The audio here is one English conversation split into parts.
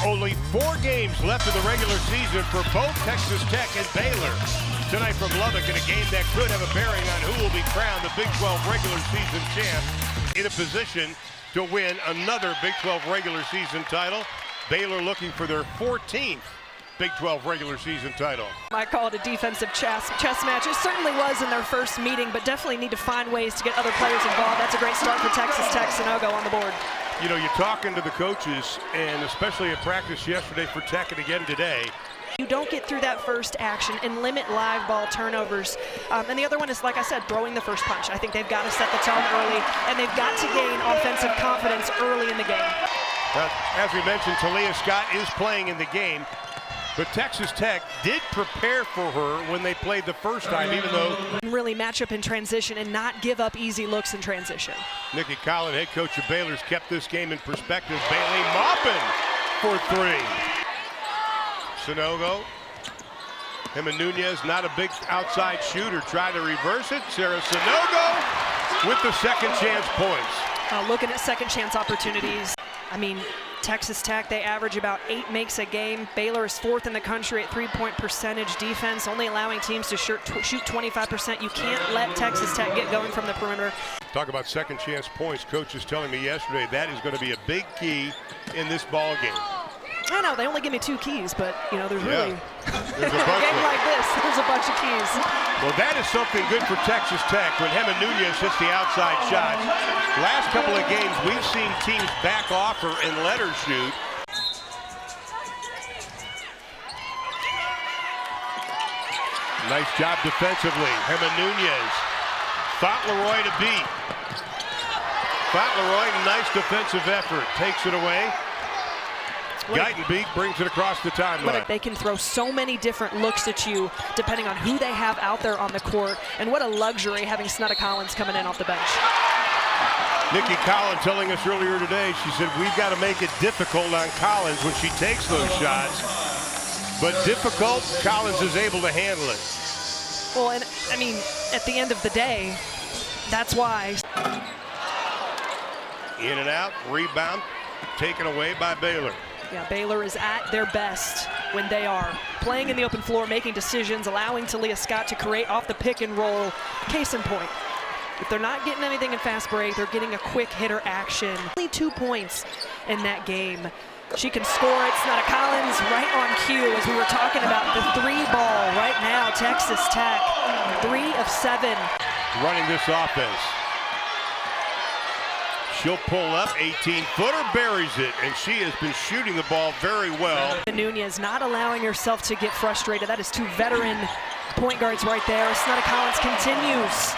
Only 4 games left in the regular season for both Texas Tech and Baylor. Tonight from Lubbock in a game that could have a bearing on who will be crowned the Big 12 regular season champ, in a position to win another Big 12 regular season title. Baylor looking for their 14th Big 12 regular season title. I call it a defensive chess match. It certainly was in their first meeting, but definitely need to find ways to get other players involved. That's a great start for Texas Tech. Sanogo on the board. You know, you're talking to the coaches, and especially at practice yesterday for Tech and again today. You don't get through that first action and limit live ball turnovers. And the other one is, like I said, throwing the first punch. I think they've got to set the tone early, and they've got to gain offensive confidence early in the game. As we mentioned, Talia Scott is playing in the game. But Texas Tech did prepare for her when they played the first time, even though... Really match up in transition and not give up easy looks in transition. Nikki Collin, head coach of Baylor's, kept this game in perspective. Bailey Maupin for 3. Sanogo. Nunez, not a big outside shooter. Try to reverse it. Sarah Sanogo with the second chance points. Looking at second chance opportunities. I mean, Texas Tech, they average about 8 makes a game. Baylor is 4th in the country at 3-point percentage defense, only allowing teams to shoot 25%. You can't let Texas Tech get going from the perimeter. Talk about second chance points. Coach was telling me yesterday that is going to be a big key in this ball game. I know, they only give me 2 keys, but, you know, there's really, there's a bunch a game like this, there's a bunch of keys. Well, that is something good for Texas Tech when Nunez hits the outside shot. Last couple of games, we've seen teams back off her and let her shoot. Nice job defensively. Nunez. Fauntleroy to beat. Fauntleroy, nice defensive effort. Takes it away. Geitenbeek brings it across the timeline. They can throw so many different looks at you depending on who they have out there on the court. And what a luxury having Snutta Collins coming in off the bench. Nikki Collins telling us earlier today, she said, we've got to make it difficult on Collins when she takes those shots. But difficult, Collins is able to handle it. Well, and I mean, at the end of the day, that's why. In and out, rebound, taken away by Baylor. Yeah, Baylor is at their best when they are playing in the open floor, making decisions, allowing Talia Scott to create off the pick and roll. Case in point, if they're not getting anything in fast break, they're getting a quick hitter action. Only 2 points in that game. She can score it. Snutta Collins right on cue as we were talking about the 3 ball right now. Texas Tech, 3 of 7. Running this offense. She'll pull up, 18-footer, buries it, and she has been shooting the ball very well. Nunez not allowing herself to get frustrated. That is 2 veteran point guards right there. Snutta Collins continues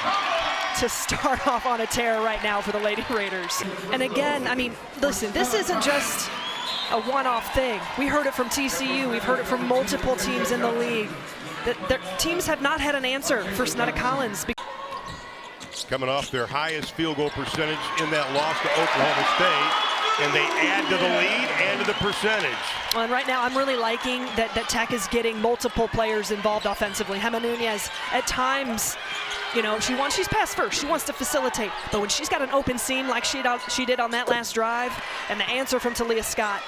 to start off on a tear right now for the Lady Raiders. And again, I mean, listen, this isn't just a one-off thing. We heard it from TCU. We've heard it from multiple teams in the league. Their teams have not had an answer for Snutta Collins. Coming off their highest field goal percentage in that loss to Oklahoma State, and they add to the lead and to the percentage. Well, and right now I'm really liking that Tech is getting multiple players involved offensively. Nunez, at times, you know, she's pass first. She wants to facilitate, but when she's got an open seam like she did on that last drive, and the answer from Talia Scott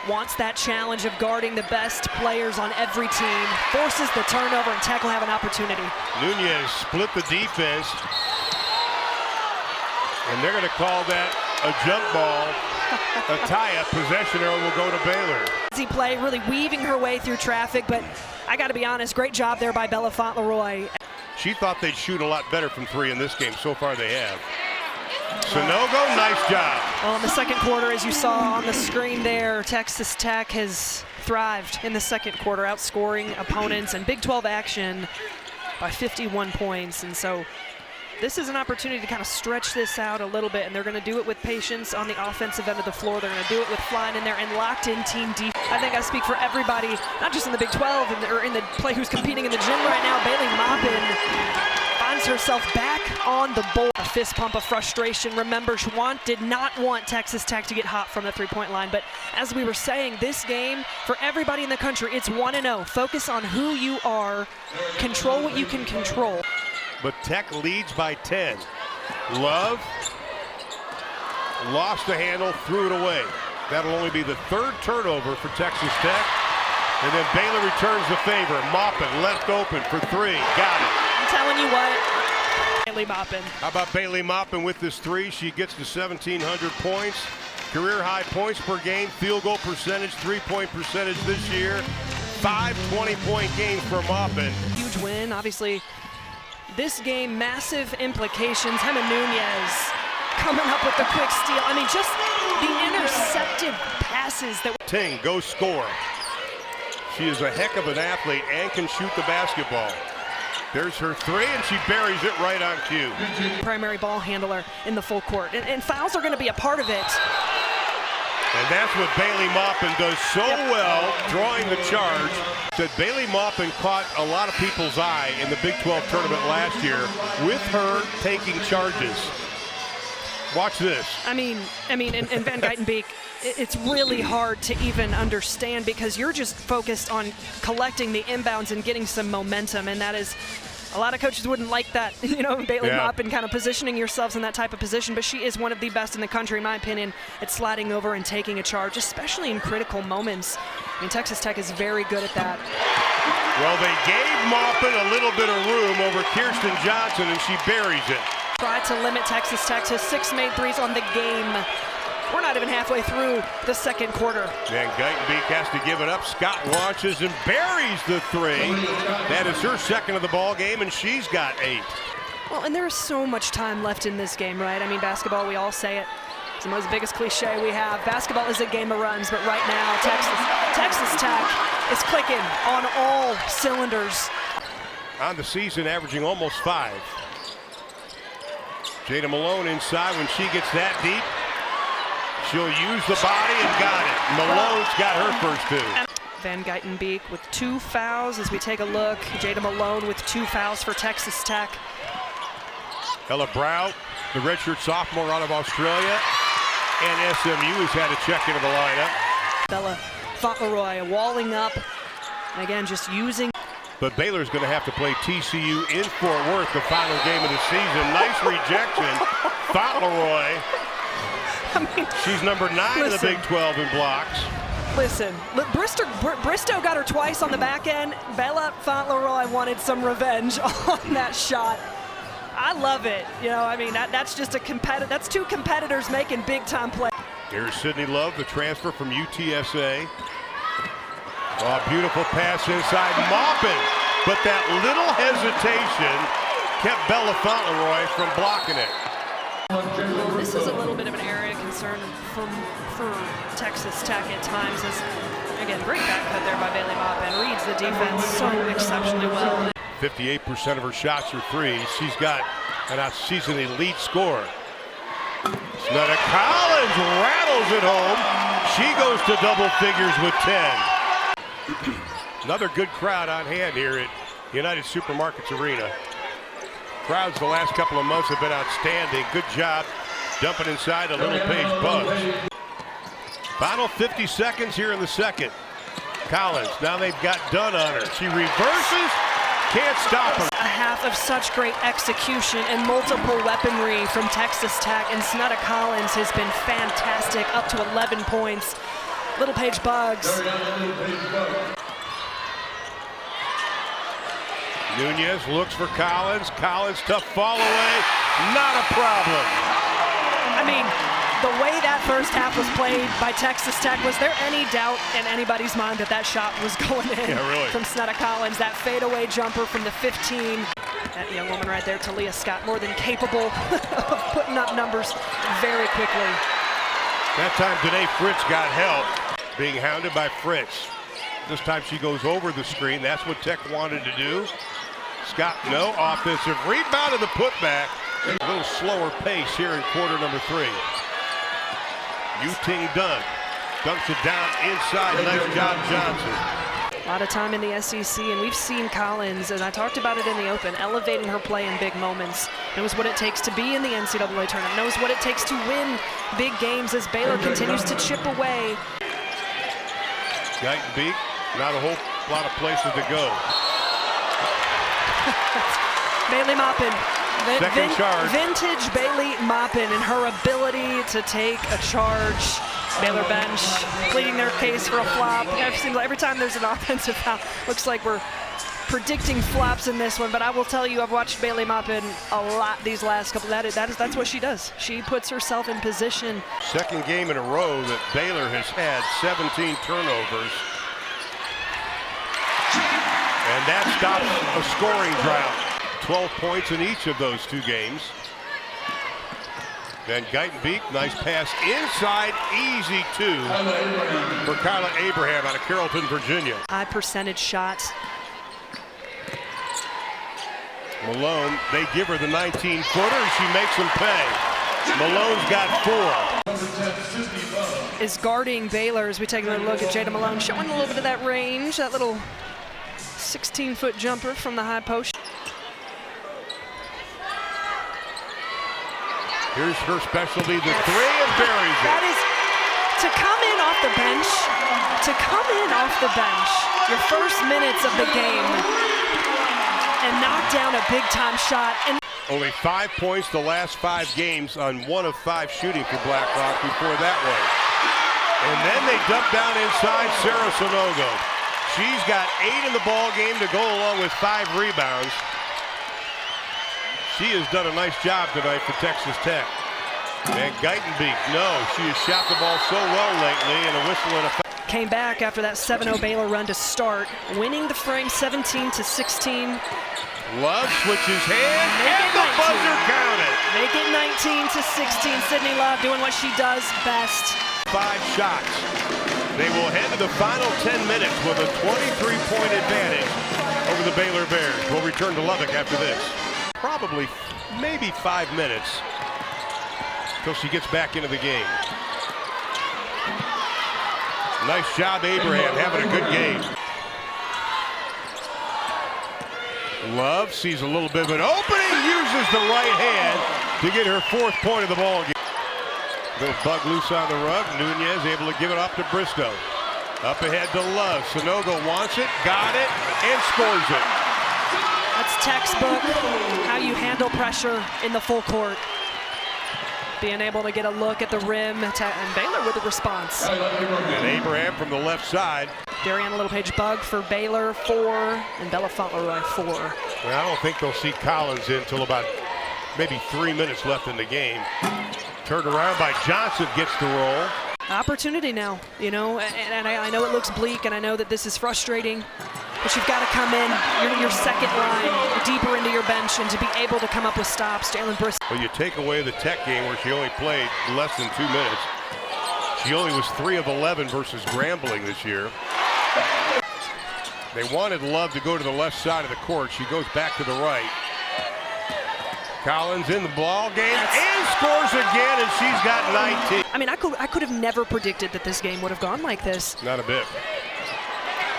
wants that challenge of guarding the best players on every team, forces the turnover, and Tech will have an opportunity. Nunez split the defense. And they're going to call that a jump ball, a tie-up. Possession arrow will go to Baylor. Easy play, really weaving her way through traffic, but I got to be honest, great job there by Bella Fauntleroy. She thought they'd shoot a lot better from 3 in this game. So far they have. Sanogo, nice job. Well, in the second quarter, as you saw on the screen there, Texas Tech has thrived in the second quarter, outscoring opponents in Big 12 action by 51 points. And so this is an opportunity to kind of stretch this out a little bit, and they're going to do it with patience on the offensive end of the floor. They're going to do it with flying in there and locked-in team defense. I think I speak for everybody, not just in the Big 12 or in the play who's competing in the gym right now. Bailey Maupin finds herself back on the board. A fist pump of frustration. Remember, Schwandt did not want Texas Tech to get hot from the 3-point line, but as we were saying, this game, for everybody in the country, it's 1-0. Focus on who you are. Control what you can control. But Tech leads by 10. Love lost the handle, threw it away. That'll only be the third turnover for Texas Tech. And then Baylor returns the favor. Maupin left open for three. Got it. I'm telling you what, Bailey Maupin. How about Bailey Maupin with this three? She gets to 1,700 points. Career high points per game, field goal percentage, three-point percentage this year. 5 20-point games for Maupin. Huge win, obviously. This game, massive implications. Hema Nunez coming up with the quick steal. I mean, just the intercepted passes that. Ting, go score. She is a heck of an athlete and can shoot the basketball. There's her three, and she buries it right on cue. Primary ball handler in the full court, and fouls are going to be a part of it. And that's what Bailey Maupin does so well, drawing the charge. That Bailey Maupin caught a lot of people's eye in the Big 12 tournament last year with her taking charges. Watch this. I mean, and Van Geitenbeek, it's really hard to even understand because you're just focused on collecting the inbounds and getting some momentum, and that is, a lot of coaches wouldn't like that, you know, Bailey Maupin kind of positioning yourselves in that type of position, but she is one of the best in the country, in my opinion, at sliding over and taking a charge, especially in critical moments. I mean, Texas Tech is very good at that. Well, they gave Maupin a little bit of room over Kirsten Johnson, and she buries it. Tried to limit Texas Tech to 6 made threes on the game. We're not even halfway through the second quarter. Van Geitenbeek has to give it up. Scott launches and buries the three. That is her second of the ball game, and she's got 8. Well, and there's so much time left in this game, right? I mean, basketball, we all say it. It's the most biggest cliche we have. Basketball is a game of runs, but right now, Texas Tech is clicking on all cylinders. On the season, averaging almost 5. Jada Malone inside. When she gets that deep, she'll use the body and got it. Malone's got her first 2. Van Geitenbeek with 2 fouls as we take a look. Jada Malone with 2 fouls for Texas Tech. Ella Brow, the redshirt sophomore out of Australia, and SMU has had a check into the lineup. Bella Fauntleroy walling up, and again, just using. But Baylor's going to have to play TCU in Fort Worth, the final game of the season. Nice rejection. Fauntleroy. I mean, she's number 9 in the Big 12 in blocks. Listen, Bristow got her twice on the back end. Bella Fauntleroy wanted some revenge on that shot. I love it. You know, I mean, that's just that's 2 competitors making big-time plays. Here's Sydney Love, the transfer from UTSA. Oh, beautiful pass inside Maupin, but that little hesitation kept Bella Fauntleroy from blocking it. Well, this is a little bit of an area of concern for Texas Tech at times. As again, great back cut there by Bailey Maupin. Reads the defense so exceptionally well. 58% of her shots are threes. She's she's an elite scorer. Snetta Collins rattles it home. She goes to double figures with 10. Another good crowd on hand here at United Supermarkets Arena. Crowds the last couple of months have been outstanding. Good job dumping inside the Little Page Bugs. Final 50 seconds here in the second. Collins, now they've got Dunn on her. She reverses, can't stop her. A half of such great execution and multiple weaponry from Texas Tech, and Snetta Collins has been fantastic, up to 11 points. Little Page Bugs. Nunez looks for Collins. Collins, tough fall away. Not a problem. I mean, the way that first half was played by Texas Tech, was there any doubt in anybody's mind that shot was going in from Snetta Collins? That fadeaway jumper from the 15. That young woman right there, Talia Scott, more than capable of putting up numbers very quickly. That time today, Fritz got help, being hounded by Fritz. This time she goes over the screen. That's what Tech wanted to do. Scott, no offensive rebound of the putback. A little slower pace here in quarter number 3. Yu-Ting Dunn dunks it down inside. Nice job, Johnson. A lot of time in the SEC, and we've seen Collins, and I talked about it in the open, elevating her play in big moments. Knows what it takes to be in the NCAA tournament, knows what it takes to win big games as Baylor continues to chip away. Geitenbeek, not a whole lot of places to go. Bailey Maupin. Second charge. Vintage Bailey Maupin and her ability to take a charge Baylor bench pleading their case for a flop. It seems like every time there's an offensive foul, looks like we're predicting flops in this one, but I will tell you, I've watched Bailey Maupin a lot these last couple. That's what she does. She puts herself in position. Second game in a row that Baylor has had 17 turnovers. And that stops a scoring drought. 12 points in each of those two games. Van Geitenbeek, nice pass inside, easy two for Kyla Abraham out of Carrollton, Virginia. High percentage shot. Malone, they give her the 19-footer, and she makes them pay. Malone's got 4. Is guarding Baylor as we take a little look at Jada Malone, showing a little bit of that range, that little 16-foot jumper from the high post. Here's her specialty, the three, and buries it. That is, to come in off the bench, your first minutes of the game, and knock down a big-time shot. And only 5 points the last 5 games on 1 of 5 shooting for Blackrock before that one. And then they dump down inside Sarah Sonogo. She's got 8 in the ball game to go along with 5 rebounds. She has done a nice job tonight for Texas Tech. And Geitenbeek, no, she has shot the ball so well lately, and a whistle and a foul. Came back after that 7-0 Baylor run to start, winning the frame 17-16. Love switches hands, and the buzzer counted. Make it 19-16. Sydney Love doing what she does best. 5 shots. They will head to the final 10 minutes with a 23-point advantage over the Baylor Bears. We'll return to Lubbock after this. Probably maybe 5 minutes until she gets back into the game. Nice job, Abraham, having a good game. Love sees a little bit of an opening, uses the right hand to get her 4th point of the ball game. Little bug loose on the rug. Nunez able to give it up to Bristow. Up ahead to Love. Sonogo wants it, got it, and scores it. That's textbook how you handle pressure in the full court. Being able to get a look at the rim, and Baylor with a response. And Abraham from the left side. Darianne Littlepage Bug for Baylor 4, and Bella Fauntleroy 4. Well, I don't think they'll see Collins in until about maybe 3 minutes left in the game. Turned around by Johnson, gets the roll. Opportunity now, you know, and I know it looks bleak, and I know that this is frustrating, but you've got to come in, your second line, deeper into your bench, and to be able to come up with stops. Jalen Bristow. Well, you take away the Tech game where she only played less than 2 minutes. She only was 3 of 11 versus Grambling this year. They wanted Love to go to the left side of the court. She goes back to the right. Collins in the ball game and scores again, and she's got 19. I mean, I could have never predicted that this game would have gone like this. Not a bit.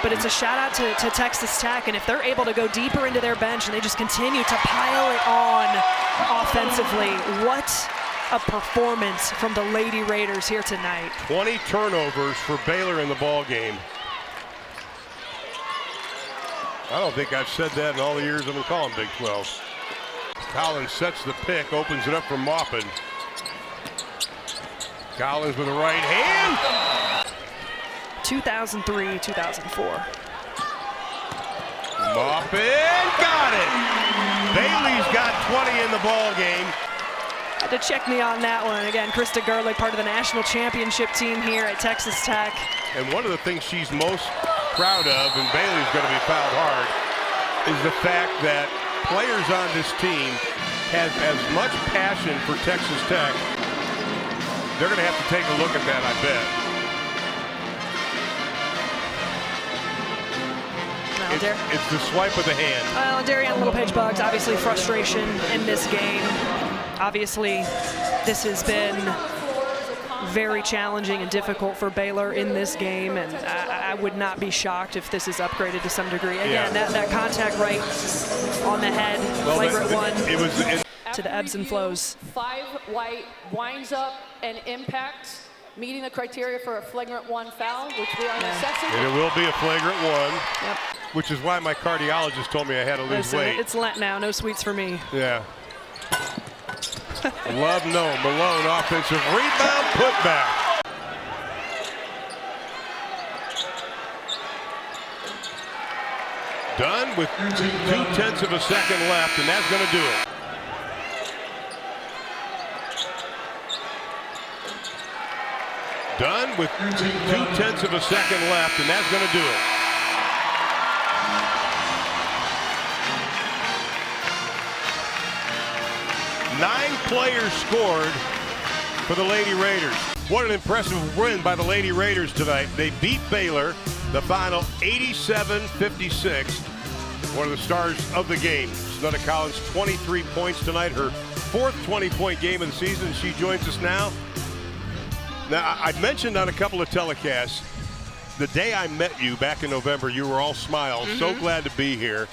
But it's a shout out to Texas Tech, and if they're able to go deeper into their bench and they just continue to pile it on offensively, what a performance from the Lady Raiders here tonight. 20 turnovers for Baylor in the ball game. I don't think I've said that in all the years I've been calling Big 12. Collins sets the pick, opens it up for Maupin. Collins with the right hand. 2003, 2004. Maupin got it. Bailey's got 20 in the ball game. Had to check me on that one. Again, Krista Gerlich, part of the national championship team here at Texas Tech. And one of the things she's most proud of, and Bailey's going to be fouled hard, is the fact that players on this team have as much passion for Texas Tech. They're going to have to take a look at that, I bet. It's the swipe of the hand. Well, Darianne Littlepage Bugs, obviously frustration in this game. Obviously, this has been very challenging and difficult for Baylor in this game, and I would not be shocked if this is upgraded to some degree. Again, that contact right on the head, well, flagrant one. To the ebbs and flows. 5 white winds up and impacts, meeting the criteria for a flagrant 1 foul, which we are assessing. And it will be a flagrant 1. Yep. Which is why my cardiologist told me I had to lose weight. It's Lent now, no sweets for me. Yeah. Love no. Malone offensive rebound, put back. Done with 2/10 of a second left, and that's going to do it. Done with 2/10 of a second left, and that's going to do it. Nine players scored for the Lady Raiders. What an impressive win by the Lady Raiders tonight. They beat Baylor, the final 87-56. One of the stars of the game. Sonetta Collins, 23 points tonight, her fourth 20-point game of the season. She joins us now. Now, I mentioned on a couple of telecasts, the day I met you back in November, you were all smiles. So glad to be here.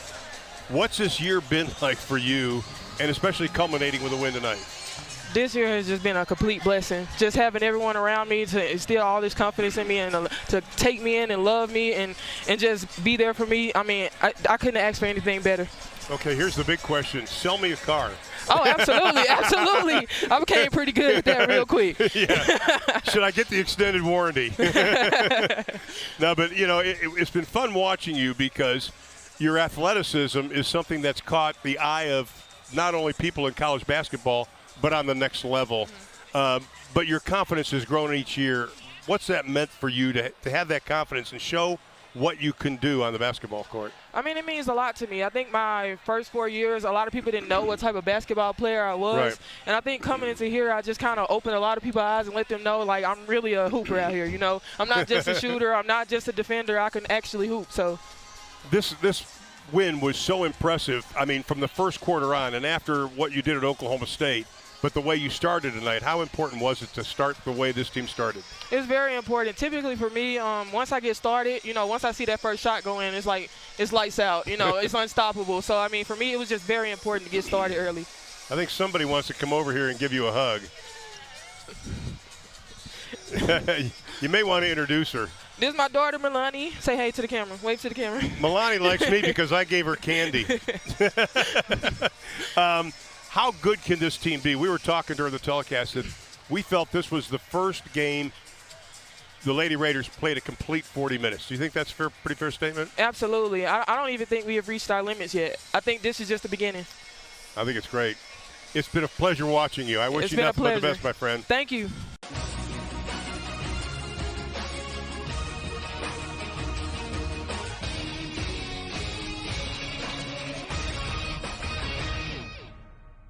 What's this year been like for you, and especially culminating with a win tonight? This year has just been a complete blessing. Just having everyone around me to instill all this confidence in me and to take me in and love me and just be there for me. I mean, I couldn't ask for anything better. Okay, here's the big question. Sell me a car. Oh, absolutely, absolutely. I became pretty good at that real quick. Yeah. Should I get the extended warranty? No, but, you know, it's been fun watching you because your athleticism is something that's caught the eye of not only people in college basketball, but on the next level. But your confidence has grown each year. What's that meant for you to have that confidence and show what you can do on the basketball court? I mean, it means a lot to me. I think my first 4 years, a lot of people didn't know what type of basketball player I was. Right. And I think coming into here, I just kind of opened a lot of people's eyes and let them know, like, I'm really a hooper out here, you know. I'm not just a shooter. I'm not just a defender. I can actually hoop. So this win was so impressive, I mean, from the first quarter on, and after what you did at Oklahoma State, but the way you started tonight, how important was it to start the way this team started? It's very important. Typically for me, once I get started, you know, once I see that first shot go in, it's like it's lights out. You know, it's unstoppable. So, I mean, for me, it was just very important to get started early. I think somebody wants to come over here and give you a hug. You may want to introduce her. This is my daughter, Milani. Say hey to the camera. Wave to the camera. Milani likes me because I gave her candy. How good can this team be? We were talking during the telecast that we felt this was the first game the Lady Raiders played a complete 40 minutes. Do you think that's a pretty fair statement? Absolutely. I don't even think we have reached our limits yet. I think this is just the beginning. I think it's great. It's been a pleasure watching you. I wish you nothing but the best, my friend. Thank you.